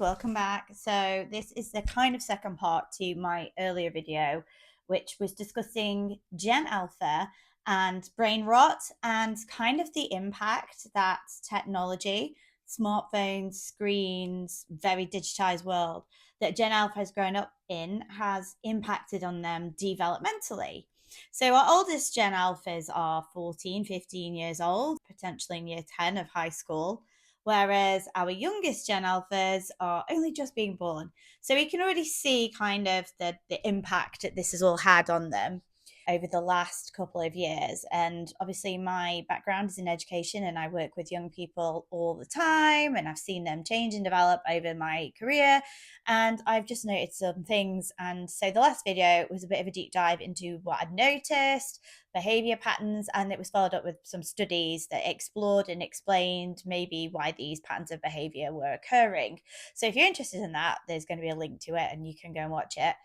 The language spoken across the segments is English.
welcome back. So this is the kind of second part to my earlier video, which was discussing Gen Alpha and brain rot and kind of the impact that technology, smartphones, screens, very digitized world that Gen Alpha has grown up in has impacted on them developmentally. So our oldest Gen Alphas are 14, 15 years old, potentially in year 10 of high school, whereas our youngest Gen Alphas are only just being born. So we can already see kind of the impact that this has all had on them over the last couple of years. And obviously my background is in education and I work with young people all the time, and I've seen them change and develop over my career, and I've just noticed some things. And so the last video was a bit of a deep dive into what I'd noticed, behavior patterns, and it was followed up with some studies that explored and explained maybe why these patterns of behavior were occurring. So if you're interested in that, there's going to be a link to it and you can go and watch it.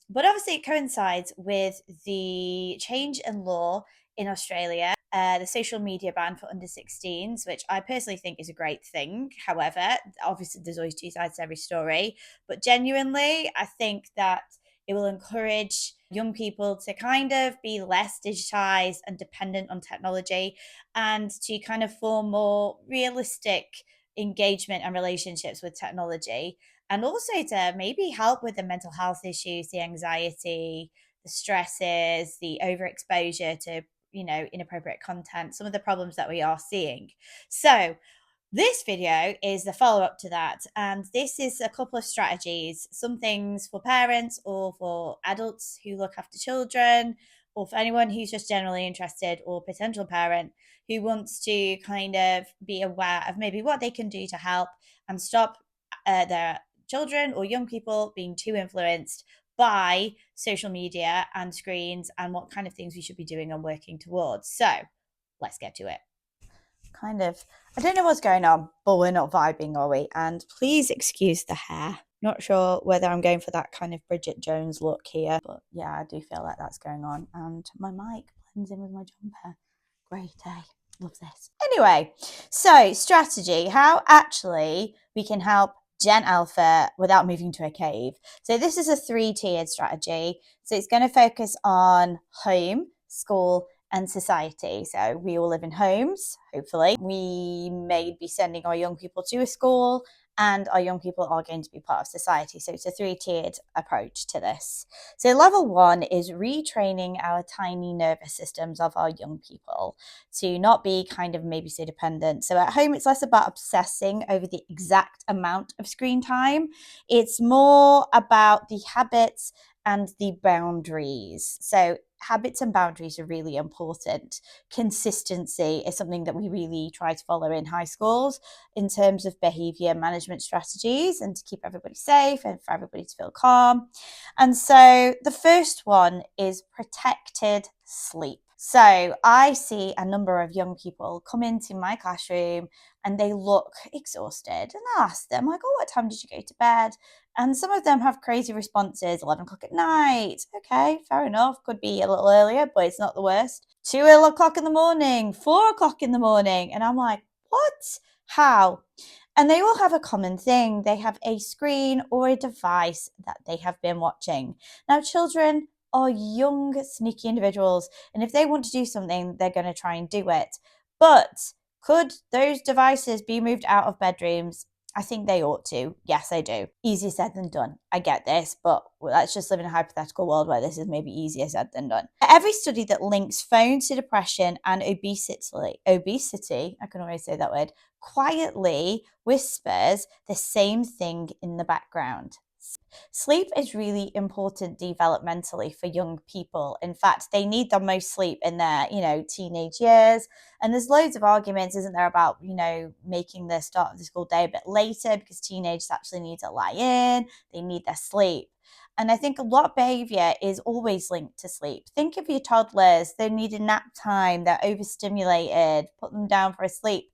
But obviously, it coincides with the change in law in Australia, the social media ban for under 16s, which I personally think is a great thing. However, obviously, there's always two sides to every story. But genuinely, I think that it will encourage young people to kind of be less digitized and dependent on technology, and to kind of form more realistic engagement and relationships with technology, and also to maybe help with the mental health issues, the anxiety, the stresses, the overexposure to, inappropriate content, some of the problems that we are seeing. So this video is the follow-up to that, and this is a couple of strategies, some things for parents or for adults who look after children, or for anyone who's just generally interested or potential parent who wants to kind of be aware of maybe what they can do to help and stop their children or young people being too influenced by social media and screens, and what kind of things we should be doing and working towards. So let's get to it. I don't know what's going on, but we're not vibing, are we? And please excuse the hair. Not sure whether I'm going for that kind of Bridget Jones look here, but yeah, I do feel like that's going on. And my mic blends in with my jumper. Great, eh? Love this. Anyway, so strategy, how actually we can help Gen Alpha without moving to a cave. So this is a 3-tiered strategy. So it's going to focus on home, school, and society. So we all live in homes, hopefully. We may be sending our young people to a school, and our young people are going to be part of society. So it's a 3-tiered approach to this. So level 1 is retraining our tiny nervous systems of our young people to not be kind of maybe so dependent. So at home, it's less about obsessing over the exact amount of screen time. It's more about the habits and the boundaries. So habits and boundaries are really important. Consistency is something that we really try to follow in high schools in terms of behavior management strategies, and to keep everybody safe and for everybody to feel calm. And so the first one is protected sleep. So I see a number of young people come into my classroom and they look exhausted, and I ask them, like, oh, what time did you go to bed? And some of them have crazy responses, 11 o'clock at night. Okay, fair enough. Could be a little earlier, but it's not the worst. 2 o'clock in the morning, 4 o'clock in the morning. And I'm like, what? How? And they all have a common thing. They have a screen or a device that they have been watching. Now, children are young, sneaky individuals, and if they want to do something, they're going to try and do it. But could those devices be moved out of bedrooms? I think they ought to. Yes, I do. Easier said than done. I get this, but let's just live in a hypothetical world where this is maybe easier said than done. Every study that links phones to depression and obesity, I can always say that word, quietly whispers the same thing in the background. Sleep is really important developmentally for young people. In fact, they need the most sleep in their, teenage years. And there's loads of arguments, isn't there, about, making the start of the school day a bit later, because teenagers actually need to lie in, they need their sleep. And I think a lot of behavior is always linked to sleep. Think of your toddlers, they need a nap time, they're overstimulated, put them down for a sleep.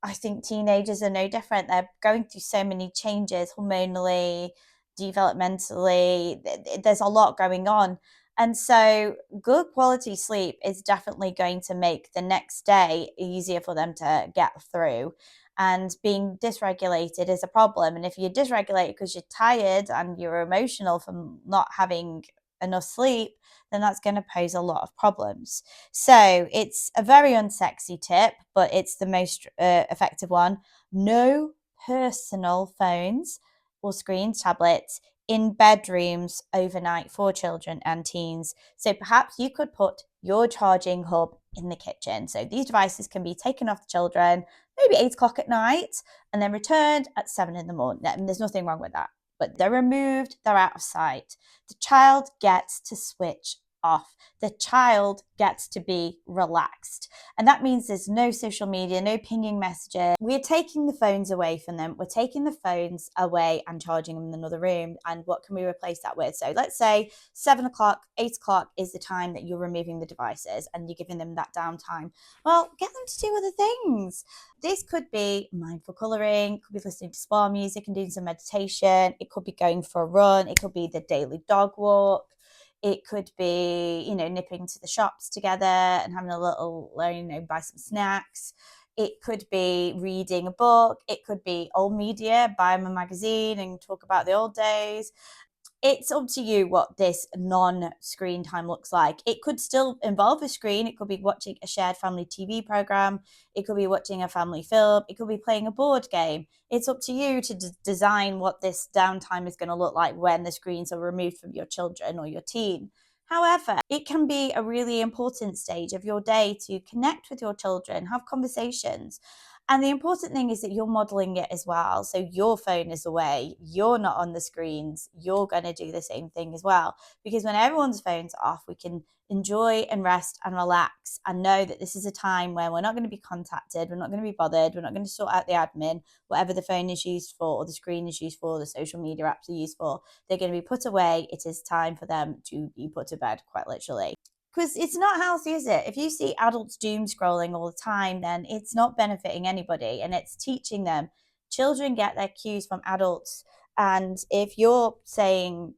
I think teenagers are no different. They're going through so many changes hormonally, developmentally. There's a lot going on. And so good quality sleep is definitely going to make the next day easier for them to get through. And being dysregulated is a problem. And if you're dysregulated because you're tired and you're emotional from not having enough sleep, then that's going to pose a lot of problems. So it's a very unsexy tip, but it's the most effective one. No personal phones or screens, tablets in bedrooms overnight for children and teens. So perhaps you could put your charging hub in the kitchen. So these devices can be taken off the children maybe 8 o'clock at night and then returned at 7 in the morning. And there's nothing wrong with that. But they're removed, they're out of sight. The child gets to switch off. The child gets to be relaxed. And that means there's no social media, no pinging messages. We're taking the phones away from them. We're taking the phones away and charging them in another room. And what can we replace that with? So let's say 7 o'clock, 8 o'clock is the time that you're removing the devices and you're giving them that downtime. Well, get them to do other things. This could be mindful colouring, could be listening to spa music and doing some meditation. It could be going for a run. It could be the daily dog walk. It could be, nipping to the shops together and having a little, buy some snacks. It could be reading a book. It could be old media, buy them a magazine and talk about the old days. It's up to you what this non-screen time looks like. It could still involve a screen. It could be watching a shared family TV program. It could be watching a family film. It could be playing a board game. It's up to you to design what this downtime is going to look like when the screens are removed from your children or your teen. However, it can be a really important stage of your day to connect with your children, have conversations. And the important thing is that you're modeling it as well. So your phone is away, you're not on the screens, you're going to do the same thing as well. Because when everyone's phones are off, we can enjoy and rest and relax and know that this is a time where we're not going to be contacted, we're not going to be bothered, we're not going to sort out the admin, whatever the phone is used for or the screen is used for, the social media apps are used for. They're going to be put away. It is time for them to be put to bed, quite literally. Because it's not healthy, is it? If you see adults doom scrolling all the time, then it's not benefiting anybody and it's teaching them. Children get their cues from adults. And if you're saying,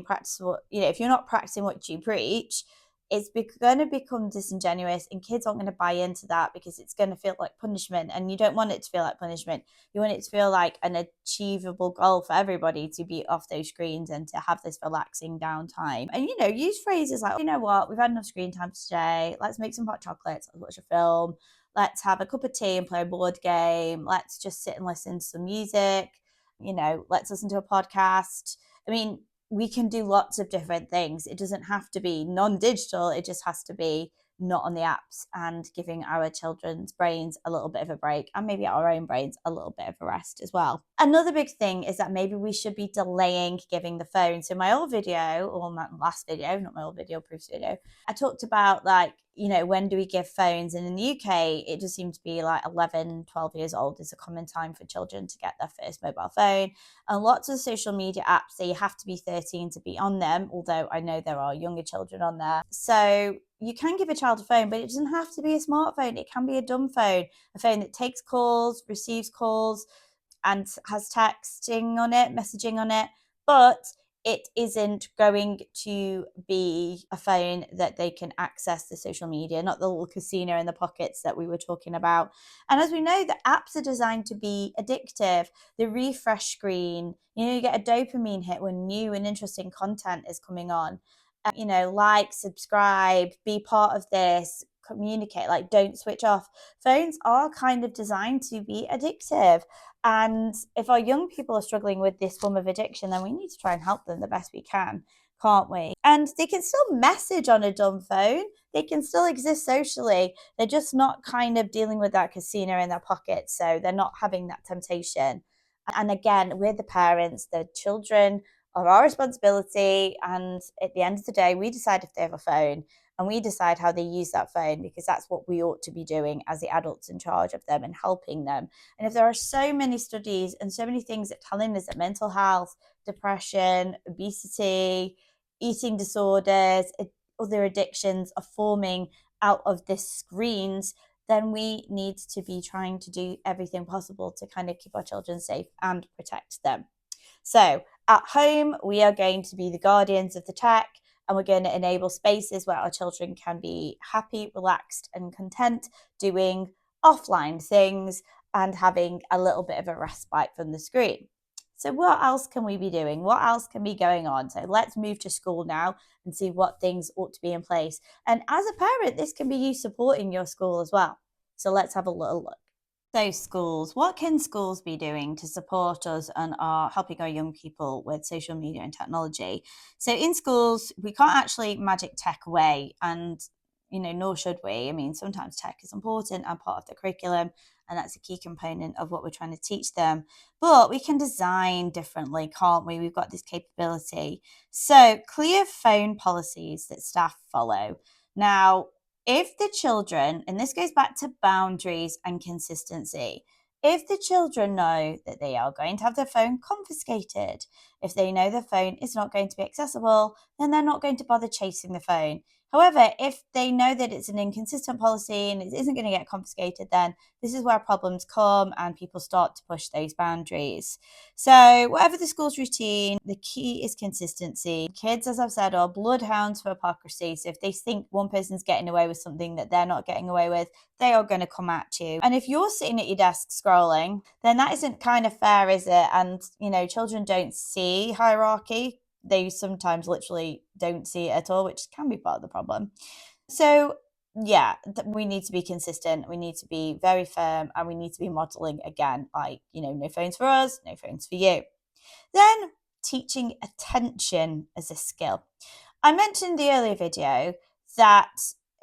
practice what, if you're not practicing what you preach, it's going to become disingenuous and kids aren't going to buy into that because it's going to feel like punishment. And you don't want it to feel like punishment. You want it to feel like an achievable goal for everybody to be off those screens and to have this relaxing downtime. And, use phrases like, you know what, we've had enough screen time today. Let's make some hot chocolates. Let's watch a film. Let's have a cup of tea and play a board game. Let's just sit and listen to some music. Let's listen to a podcast. I mean, we can do lots of different things. It doesn't have to be non-digital. It just has to be not on the apps and giving our children's brains a little bit of a break and maybe our own brains a little bit of a rest as well. Another big thing is that maybe we should be delaying giving the phone. So my old video, or my last video, not my old video, previous video, I talked about when do we give phones? And in the UK, it just seemed to be like 11, 12 years old is a common time for children to get their first mobile phone. And lots of social media apps say you have to be 13 to be on them, although I know there are younger children on there. So you can give a child a phone, but it doesn't have to be a smartphone. It can be a dumb phone, a phone that takes calls, receives calls, and has texting on it, messaging on it. But it isn't going to be a phone that they can access the social media, not the little casino in the pockets that we were talking about. And as we know, the apps are designed to be addictive. The refresh screen, you get a dopamine hit when new and interesting content is coming on. Like, subscribe, be part of this, communicate, don't switch off. Phones are kind of designed to be addictive. And if our young people are struggling with this form of addiction, then we need to try and help them the best we can, can't we? And they can still message on a dumb phone. They can still exist socially. They're just not kind of dealing with that casino in their pocket. So they're not having that temptation. And again, we're the parents, the children are our responsibility. And at the end of the day, we decide if they have a phone and we decide how they use that phone, because that's what we ought to be doing as the adults in charge of them and helping them. And if there are so many studies and so many things that telling us that mental health, depression, obesity, eating disorders, other addictions are forming out of this screens, then we need to be trying to do everything possible to kind of keep our children safe and protect them. So at home, we are going to be the guardians of the tech. And we're going to enable spaces where our children can be happy, relaxed, and content doing offline things and having a little bit of a respite from the screen. So what else can we be doing? What else can be going on? So let's move to school now and see what things ought to be in place. And as a parent, this can be you supporting your school as well. So let's have a little look. So schools, what can schools be doing to support us and are helping our young people with social media and technology? So in schools, we can't actually magic tech away, and nor should we. I mean, sometimes tech is important and part of the curriculum, and that's a key component of what we're trying to teach them. But we can design differently, can't we? We've got this capability. So clear phone policies that staff follow. Now, if the children, and this goes back to boundaries and consistency, if the children know that they are going to have their phone confiscated, if they know the phone is not going to be accessible, then they're not going to bother chasing the phone. However, if they know that it's an inconsistent policy and it isn't going to get confiscated, then this is where problems come and people start to push those boundaries. So, whatever the school's routine, the key is consistency. Kids, as I've said, are bloodhounds for hypocrisy. So, if they think one person's getting away with something that they're not getting away with, they are going to come at you. And if you're sitting at your desk scrolling, then that isn't kind of fair, is it? And, children don't see hierarchy. They sometimes literally don't see it at all, which can be part of the problem. So, yeah, we need to be consistent. We need to be very firm, and we need to be modeling again, like, no phones for us, no phones for you. Then teaching attention as a skill. I mentioned in the earlier video that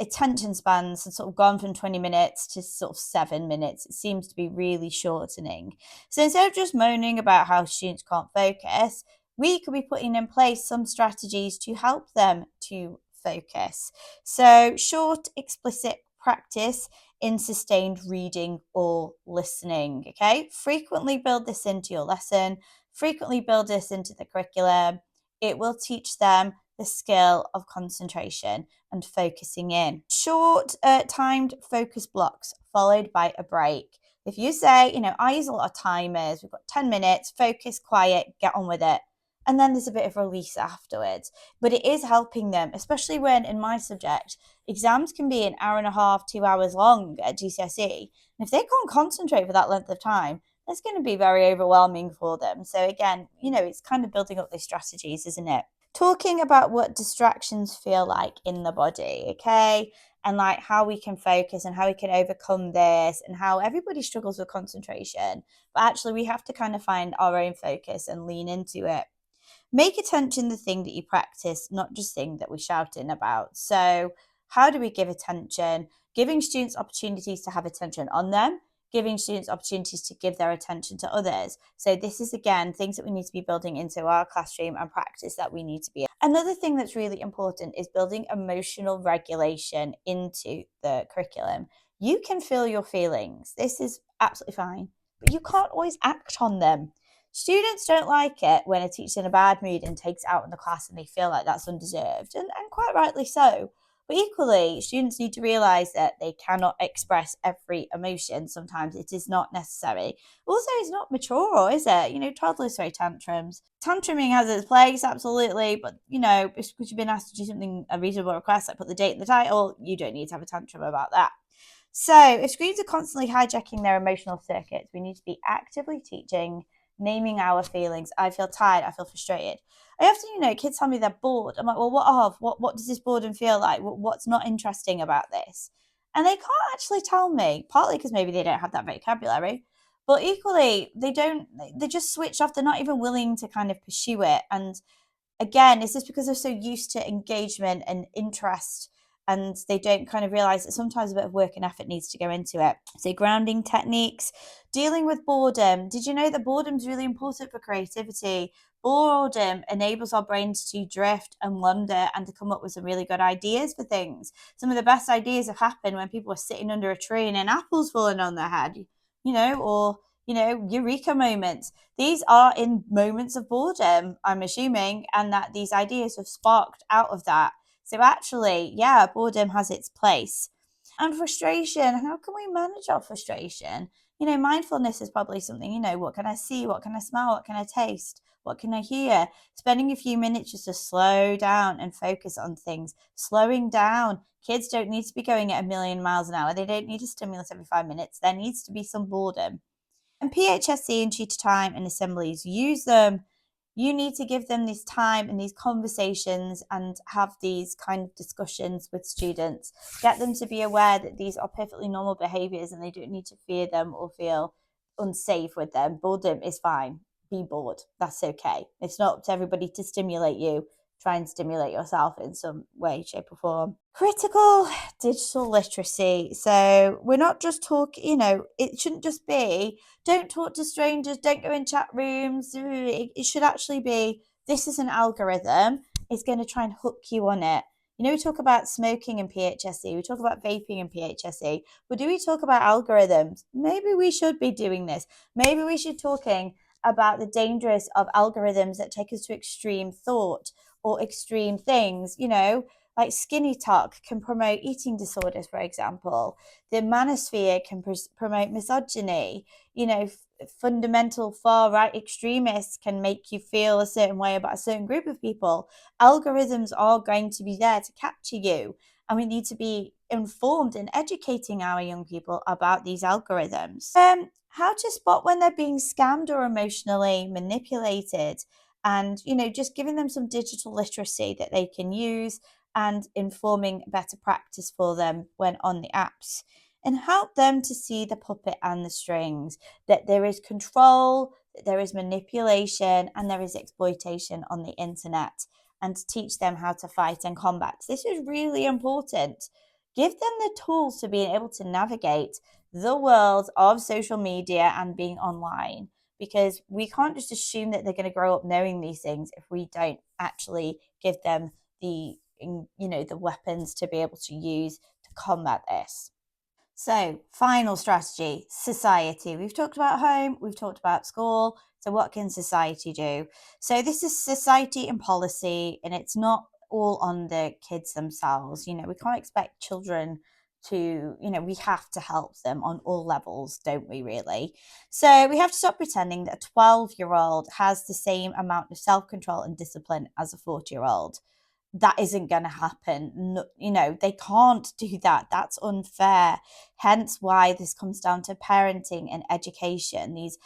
attention spans have sort of gone from 20 minutes to sort of 7 minutes. It seems to be really shortening. So instead of just moaning about how students can't focus, we could be putting in place some strategies to help them to focus. So short, explicit practice in sustained reading or listening. Okay, frequently build this into your lesson, frequently build this into the curriculum. It will teach them the skill of concentration and focusing in. Short, timed focus blocks followed by a break. If you say, I use a lot of timers, we've got 10 minutes, focus, quiet, get on with it. And then there's a bit of release afterwards. But it is helping them, especially when in my subject, exams can be an hour and a half, 2 hours long at GCSE. And if they can't concentrate for that length of time, that's going to be very overwhelming for them. So again, it's kind of building up these strategies, isn't it? Talking about what distractions feel like in the body, okay? And like how we can focus and how we can overcome this and how everybody struggles with concentration. But actually, we have to kind of find our own focus and lean into it. Make attention the thing that you practice, not just thing that we're shouting about. So how do we give attention? Giving students opportunities to have attention on them, giving students opportunities to give their attention to others. So this is, again, things that we need to be building into our classroom and practice that we need to be. Another thing that's really important is building emotional regulation into the curriculum. You can feel your feelings. This is absolutely fine, but you can't always act on them. Students don't like it when a teacher's in a bad mood and takes it out in the class and they feel like that's undeserved, and quite rightly so. But equally, students need to realise that they cannot express every emotion. Sometimes it is not necessary. Also, it's not mature, is it? Toddlers throw tantrums. Tantruming has its place, absolutely. But, because you've been asked to do something, a reasonable request, like put the date in the title, you don't need to have a tantrum about that. So if screens are constantly hijacking their emotional circuits, we need to be actively teaching, naming our feelings. I feel tired. I feel frustrated. I often, kids tell me they're bored. I'm like, well, what does this boredom feel like? What's not interesting about this? And they can't actually tell me, partly because maybe they don't have that vocabulary, but equally, they just switch off. They're not even willing to kind of pursue it. And again, is this because they're so used to engagement and interest, and they don't kind of realize that sometimes a bit of work and effort needs to go into it? So grounding techniques, dealing with boredom. Did you know that boredom is really important for creativity? Boredom enables our brains to drift and wonder and to come up with some really good ideas for things. Some of the best ideas have happened when people are sitting under a tree and an apple's falling on their head, or eureka moments. These are in moments of boredom, I'm assuming, and that these ideas have sparked out of that. So actually, yeah, boredom has its place. And frustration, how can we manage our frustration? Mindfulness is probably something, what can I see? What can I smell? What can I taste? What can I hear? Spending a few minutes just to slow down and focus on things. Slowing down. Kids don't need to be going at a million miles an hour. They don't need a stimulus every 5 minutes. There needs to be some boredom. And PHSE and tutor time and assemblies, use them. You need to give them this time and these conversations and have these kind of discussions with students. Get them to be aware that these are perfectly normal behaviors and they don't need to fear them or feel unsafe with them. Boredom is fine. Be bored. That's okay. It's not up to everybody to stimulate you. Try and stimulate yourself in some way, shape, or form. Critical digital literacy. So we're not just talking, it shouldn't just be don't talk to strangers, don't go in chat rooms. It should actually be this is an algorithm. It's going to try and hook you on it. We talk about smoking in PHSE, we talk about vaping in PHSE, but do we talk about algorithms? Maybe we should be doing this. Maybe we should be talking about the dangers of algorithms that take us to extreme thought or extreme things, like Skinny Talk can promote eating disorders, for example. The manosphere can promote misogyny. Fundamental far-right extremists can make you feel a certain way about a certain group of people. Algorithms are going to be there to capture you, and we need to be informed and educating our young people about these algorithms. How to spot when they're being scammed or emotionally manipulated, and just giving them some digital literacy that they can use and informing better practice for them when on the apps, and help them to see the puppet and the strings, that there is control, that there is manipulation, and there is exploitation on the internet, and to teach them how to fight and combat. This is really important. Give them the tools to be able to navigate the world of social media and being online, because we can't just assume that they're going to grow up knowing these things if we don't actually give them the weapons to be able to use to combat this. So, final strategy, society. We've talked about home, we've talked about school. So, what can society do? So, this is society and policy, and it's not all on the kids themselves. We can't expect children to, we have to help them on all levels, don't we, really? So, we have to stop pretending that a 12-year-old has the same amount of self control and discipline as a 40-year-old. That isn't going to happen. No, they can't do that. That's unfair. Hence why this comes down to parenting and education. These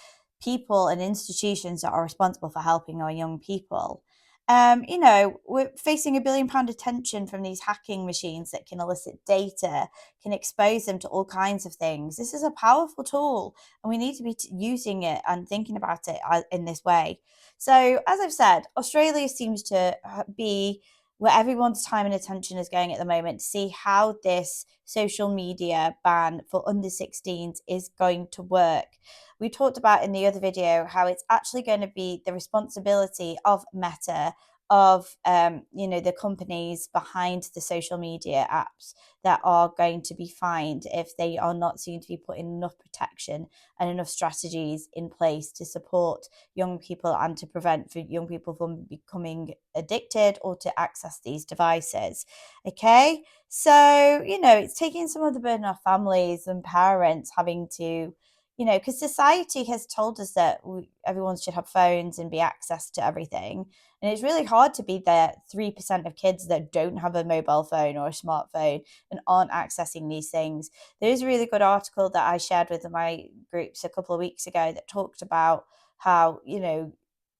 people and institutions that are responsible for helping our young people. We're facing £1 billion attention from these hacking machines that can elicit data, can expose them to all kinds of things. This is a powerful tool, and we need to be using it and thinking about it in this way. So, as I've said, Australia seems to be where everyone's time and attention is going at the moment, to see how this social media ban for under 16s is going to work. We talked about in the other video how it's actually going to be the responsibility of Meta, of the companies behind the social media apps, that are going to be fined if they are not seen to be putting enough protection and enough strategies in place to support young people and to prevent for young people from becoming addicted or to access these devices. Okay, so it's taking some of the burden off families and parents having to, because society has told us that everyone should have phones and be access to everything. And it's really hard to be the 3% of kids that don't have a mobile phone or a smartphone and aren't accessing these things. There's a really good article that I shared with my groups a couple of weeks ago that talked about how,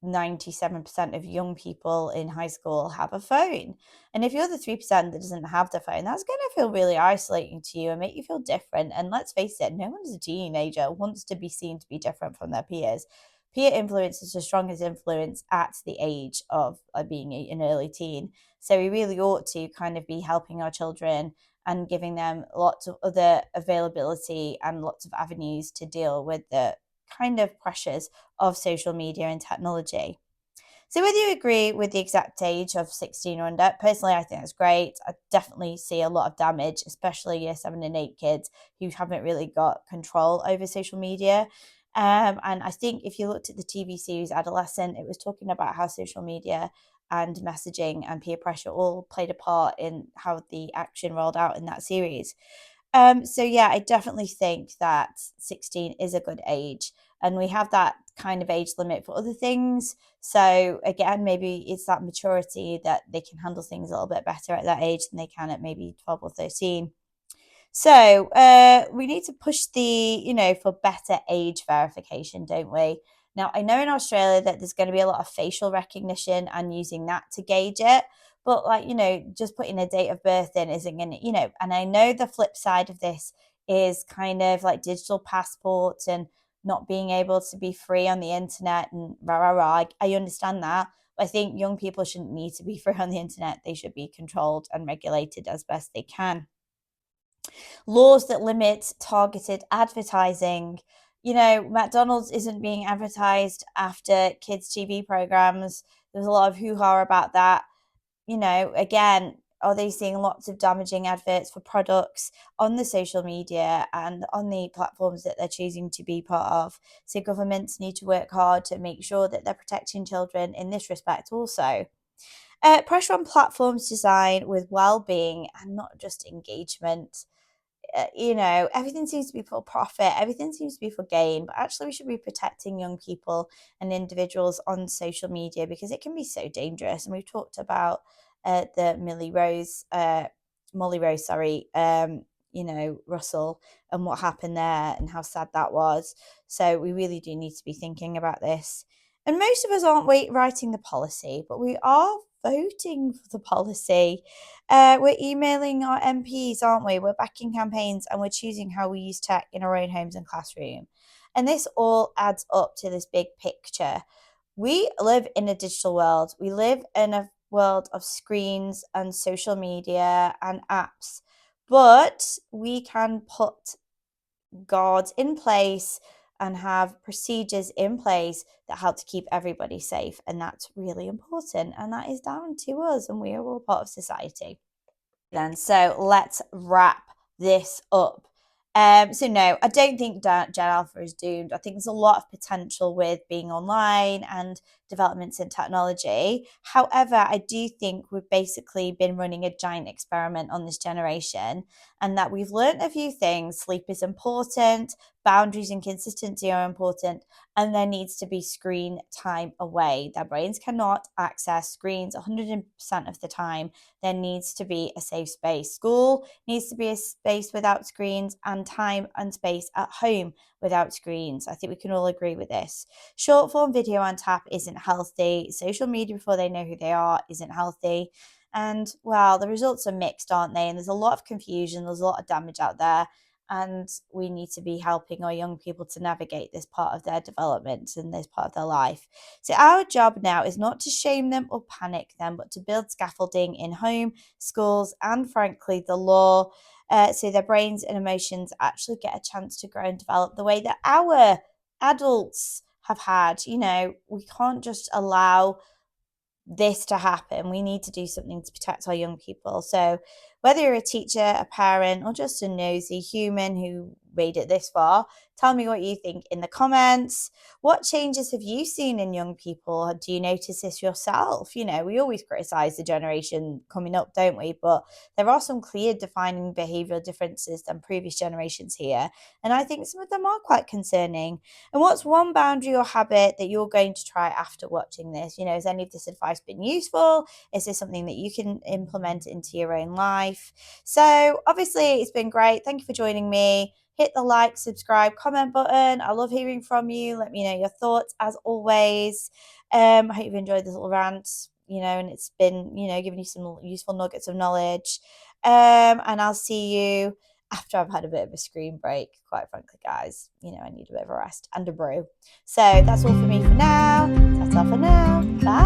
97% of young people in high school have a phone. And if you're the 3% that doesn't have the phone, that's going to feel really isolating to you and make you feel different. And let's face it, no one's a teenager wants to be seen to be different from their peers. Peer influence is the strongest influence at the age of being an early teen. So we really ought to kind of be helping our children and giving them lots of other availability and lots of avenues to deal with the kind of pressures of social media and technology. So whether you agree with the exact age of 16 or under, personally, I think that's great. I definitely see a lot of damage, especially year 7 and 8 kids who haven't really got control over social media. And I think if you looked at the TV series Adolescent, it was talking about how social media and messaging and peer pressure all played a part in how the action rolled out in that series. So yeah, I definitely think that 16 is a good age, and we have that kind of age limit for other things. So again, maybe it's that maturity that they can handle things a little bit better at that age than they can at maybe 12 or 13. So we need to push for better age verification, don't we? Now, I know in Australia that there's going to be a lot of facial recognition and using that to gauge it. But, just putting a date of birth in isn't going to, and I know the flip side of this is kind of like digital passports and not being able to be free on the internet and rah, rah, rah. I understand that. But I think young people shouldn't need to be free on the internet. They should be controlled and regulated as best they can. Laws that limit targeted advertising. McDonald's isn't being advertised after kids' TV programs. There's a lot of hoo-ha about that. Again, are they seeing lots of damaging adverts for products on the social media and on the platforms that they're choosing to be part of? So governments need to work hard to make sure that they're protecting children in this respect also. Pressure on platforms design with well-being and not just engagement. Everything seems to be for profit, everything seems to be for gain, but actually we should be protecting young people and individuals on social media because it can be so dangerous. And we've talked about the Molly Rose, Russell, and what happened there and how sad that was. So we really do need to be thinking about this. And most of us aren't writing the policy, but we are voting for the policy. We're emailing our MPs, aren't we? We're backing campaigns and we're choosing how we use tech in our own homes and classroom. And this all adds up to this big picture. We live in a digital world. We live in a world of screens and social media and apps, but we can put guards in place and have procedures in place that help to keep everybody safe. And that's really important. And that is down to us, and we are all part of society. So let's wrap this up. So no, I don't think Gen Alpha is doomed. I think there's a lot of potential with being online and developments in technology. However, I do think we've basically been running a giant experiment on this generation, and that we've learned a few things. Sleep is important, boundaries and consistency are important, and there needs to be screen time away. Their brains cannot access screens 100% of the time. There needs to be a safe space. School needs to be a space without screens, and time and space at home without screens. I think we can all agree with this. Short form video on tap isn't healthy. Social media before they know who they are isn't healthy. And well, the results are mixed, aren't they? And there's a lot of confusion. There's a lot of damage out there. And we need to be helping our young people to navigate this part of their development and this part of their life. So our job now is not to shame them or panic them, but to build scaffolding in home, schools, and frankly, the law, so their brains and emotions actually get a chance to grow and develop the way that our adults have had. We can't just allow this to happen. We need to do something to protect our young people. So whether you're a teacher, a parent, or just a nosy human who made it this far, tell me what you think in the comments. What changes have you seen in young people? Do you notice this yourself? We always criticize the generation coming up, don't we? But there are some clear defining behavioral differences than previous generations here. And I think some of them are quite concerning. And what's one boundary or habit that you're going to try after watching this? Has any of this advice been useful? Is this something that you can implement into your own life? So obviously it's been great. Thank you for joining me. Hit the like, subscribe, comment button. I love hearing from you. Let me know your thoughts as always. I hope you've enjoyed this little rant, and it's been, giving you some useful nuggets of knowledge. And I'll see you after I've had a bit of a screen break, quite frankly, guys. I need a bit of a rest and a brew. So that's all for me for now. That's all for now. Bye.